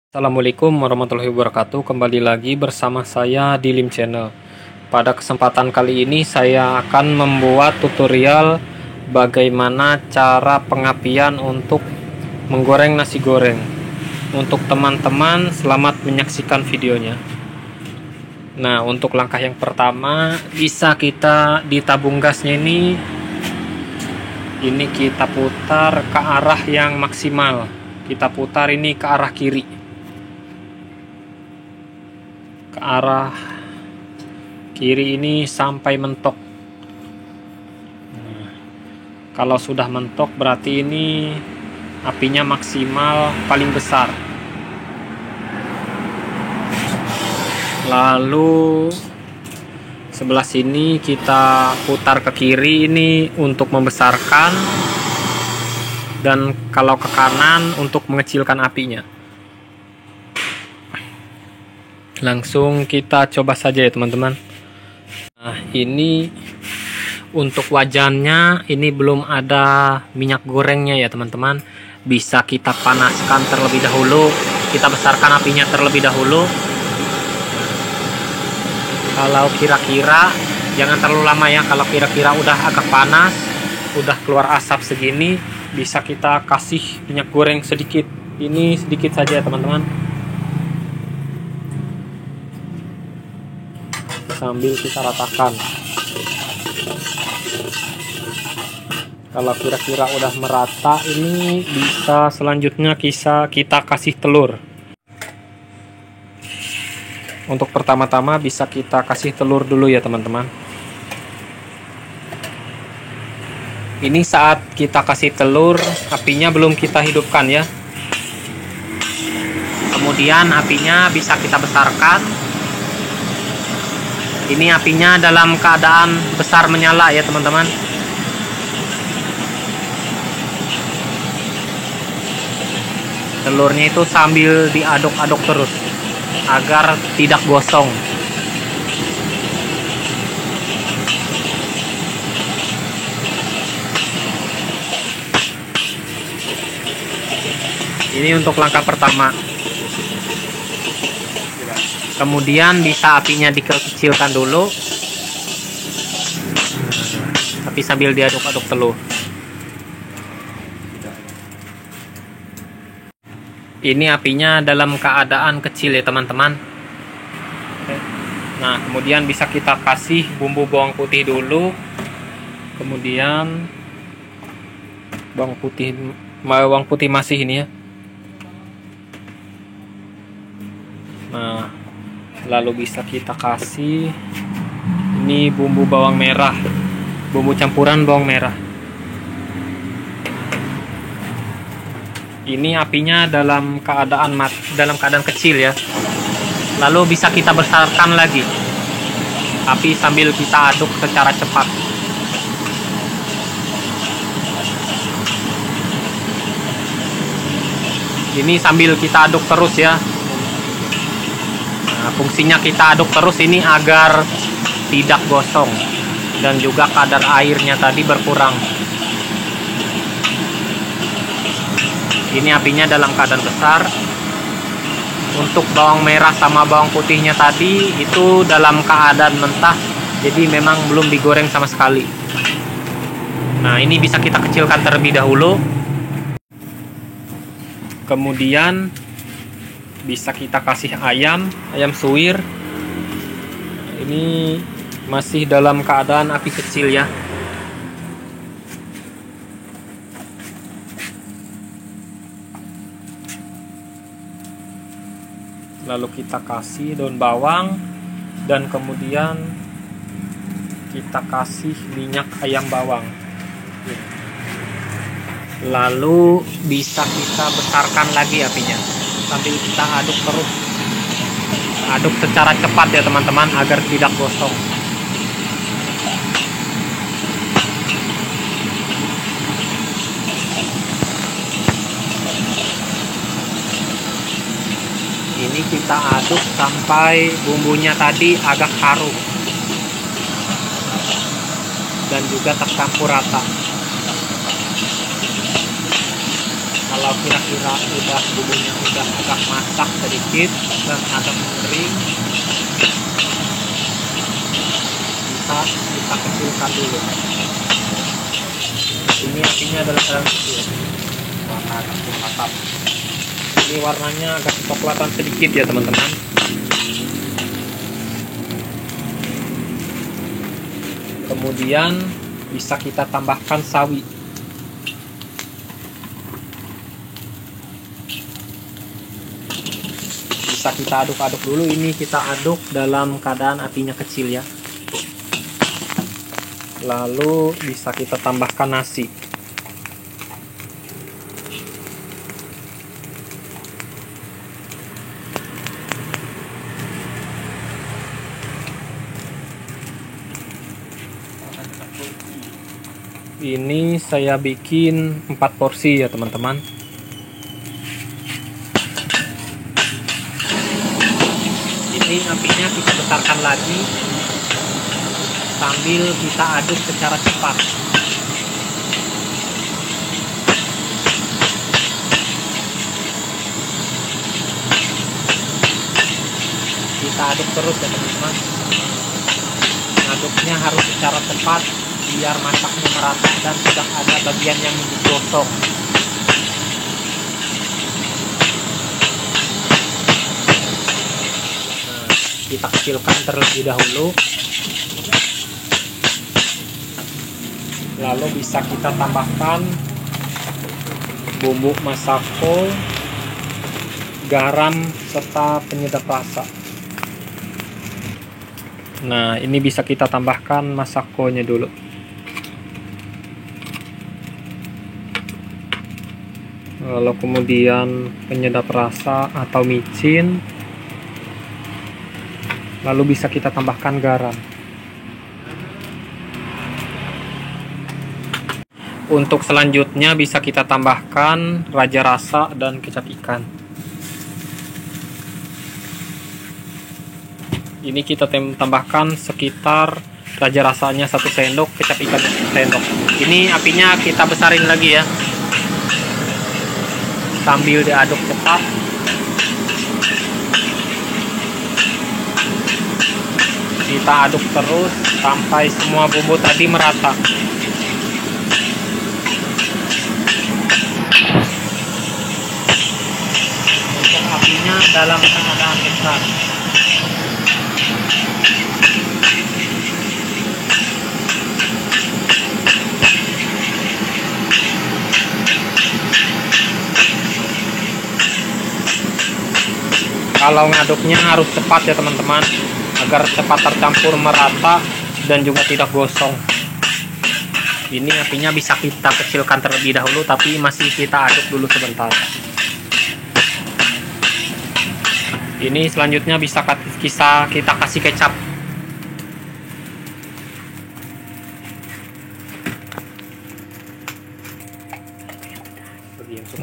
Assalamualaikum warahmatullahi wabarakatuh. Kembali lagi bersama saya di Lim Channel. Pada kesempatan kali ini saya akan membuat tutorial bagaimana cara pengapian untuk menggoreng nasi goreng. Untuk teman-teman, selamat menyaksikan videonya. Nah, untuk langkah yang pertama, bisa kita di tabung gasnya ini kita putar ke arah yang maksimal. Kita putar ini ke arah kiri, ke arah kiri ini sampai mentok. Nah, kalau sudah mentok berarti ini apinya maksimal paling besar. Lalu sebelah sini kita putar ke kiri ini untuk membesarkan, dan kalau ke kanan untuk mengecilkan apinya. Langsung kita coba saja ya teman-teman. Nah, ini untuk wajannya ini belum ada minyak gorengnya ya teman-teman. Bisa kita panaskan terlebih dahulu, kita besarkan apinya terlebih dahulu. Kalau kira-kira jangan terlalu lama ya. Kalau kira-kira udah agak panas, udah keluar asap segini, bisa kita kasih minyak goreng sedikit. Ini sedikit saja ya teman-teman, sambil kita ratakan. Kalau kira-kira udah merata, ini bisa selanjutnya kita kasih telur. Untuk pertama-tama bisa kita kasih telur dulu ya teman-teman. Ini saat kita kasih telur, apinya belum kita hidupkan ya. Kemudian apinya bisa kita besarkan. Ini apinya dalam keadaan besar menyala ya teman-teman. Telurnya itu sambil diaduk-aduk terus agar tidak gosong. Ini untuk langkah pertama. Kemudian bisa apinya dikecilkan dulu, tapi sambil diaduk-aduk telur. Ini apinya dalam keadaan kecil ya teman-teman. Nah, kemudian bisa kita kasih bumbu bawang putih dulu. Kemudian bawang putih masih ini ya. Nah, lalu bisa kita kasih ini bumbu bawang merah, bumbu campuran bawang merah. Ini apinya dalam keadaan kecil ya. Lalu bisa kita besarkan lagi api sambil kita aduk secara cepat. Ini sambil kita aduk terus ya. Nah, fungsinya kita aduk terus ini agar tidak gosong dan juga kadar airnya tadi berkurang. Ini apinya dalam keadaan besar. Untuk bawang merah sama bawang putihnya tadi itu dalam keadaan mentah, jadi memang belum digoreng sama sekali. Nah, ini bisa kita kecilkan terlebih dahulu. Kemudian bisa kita kasih ayam suwir. Ini masih dalam keadaan api kecil ya. Lalu kita kasih daun bawang, dan kemudian kita kasih minyak ayam bawang. Lalu bisa kita besarkan lagi apinya sambil kita aduk terus. Aduk secara cepat ya teman-teman agar tidak gosong. Ini kita aduk sampai bumbunya tadi agak harum dan juga tercampur rata. Kalau kira-kira udah bumbunya udah agak masak sedikit dan agak mengering, bisa kita kecilkan dulu. Ini apinya adalah sedang kecil, warna agak coklat. Ini warnanya agak coklatan sedikit ya teman-teman. Kemudian bisa kita tambahkan sawi. Bisa kita aduk-aduk dulu. Ini kita aduk dalam keadaan apinya kecil ya. Lalu bisa kita tambahkan nasi. Ini saya bikin 4 porsi ya teman-teman. Ini apinya kita besarkan lagi sambil kita aduk secara cepat. Kita aduk terus ya teman-teman. Aduknya harus secara cepat biar masaknya merata dan sudah ada bagian yang digosok. Nah, kita kecilkan terlebih dahulu. Lalu bisa kita tambahkan bumbu masako, garam, serta penyedap rasa. Nah, ini bisa kita tambahkan masakonya dulu. Lalu kemudian penyedap rasa atau micin. Lalu bisa kita tambahkan garam. Untuk selanjutnya bisa kita tambahkan raja rasa dan kecap ikan. Ini kita tambahkan sekitar raja rasanya 1 sendok, kecap ikan 1 sendok. Ini apinya kita besarin lagi ya, sambil diaduk cepat. Kita aduk terus sampai semua bumbu tadi merata. Untuk apinya dalam keadaan besar. Kalau ngaduknya harus cepat ya teman-teman, agar cepat tercampur merata dan juga tidak gosong. Ini apinya bisa kita kecilkan terlebih dahulu, tapi masih kita aduk dulu sebentar. Ini selanjutnya bisa kita kasih kecap.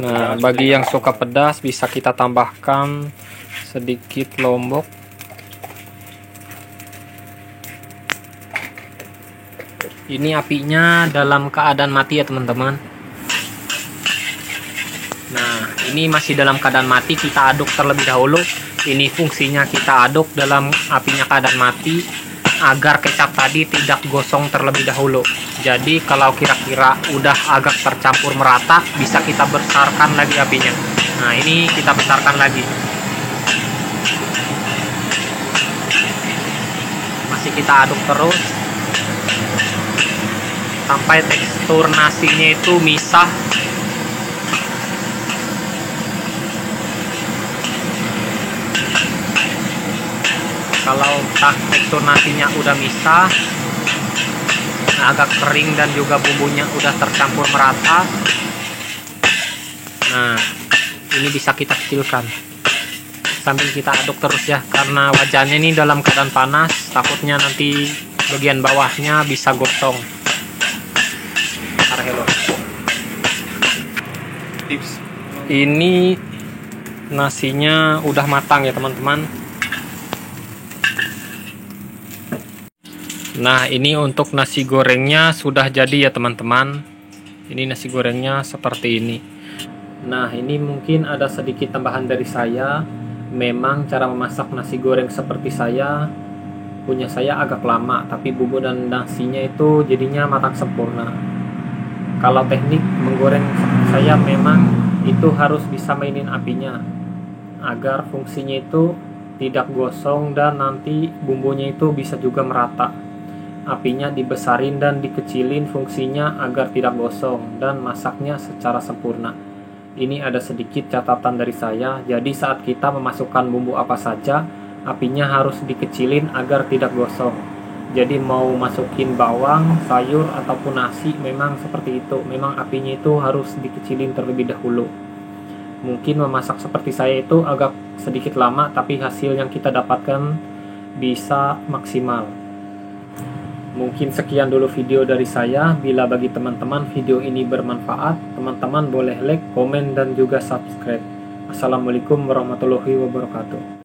Nah, bagi yang suka pedas bisa kita tambahkan sedikit lombok. Ini apinya dalam keadaan mati ya teman-teman. Nah, ini masih dalam keadaan mati, kita aduk terlebih dahulu. Ini fungsinya kita aduk dalam apinya keadaan mati agar kecap tadi tidak gosong terlebih dahulu. Jadi kalau kira-kira udah agak tercampur merata, bisa kita besarkan lagi apinya. Nah, ini kita besarkan lagi. Masih kita aduk terus sampai tekstur nasinya itu misah. Kalau tekstur nasinya udah misah, agak kering dan juga bumbunya udah tercampur merata, nah ini bisa kita kecilkan sambil kita aduk terus ya, karena wajannya ini dalam keadaan panas, takutnya nanti bagian bawahnya bisa gosong. Ini nasinya udah matang ya teman-teman. Nah, ini untuk nasi gorengnya sudah jadi ya teman-teman. Ini nasi gorengnya seperti ini. Nah, ini mungkin ada sedikit tambahan dari saya. Memang cara memasak nasi goreng seperti punya saya agak lama, tapi bumbu dan nasinya itu jadinya matang sempurna. Kalau teknik menggoreng saya memang itu harus bisa mainin apinya agar fungsinya itu tidak gosong dan nanti bumbunya itu bisa juga merata. Apinya dibesarin dan dikecilin fungsinya agar tidak gosong dan masaknya secara sempurna. Ini ada sedikit catatan dari saya. Jadi saat kita memasukkan bumbu apa saja, apinya harus dikecilin agar tidak gosong. Jadi mau masukin bawang, sayur ataupun nasi memang seperti itu. Memang apinya itu harus dikecilin terlebih dahulu. Mungkin memasak seperti saya itu agak sedikit lama, tapi hasil yang kita dapatkan bisa maksimal. Mungkin sekian dulu video dari saya. Bila bagi teman-teman video ini bermanfaat, teman-teman boleh like, komen, dan juga subscribe. Assalamualaikum warahmatullahi wabarakatuh.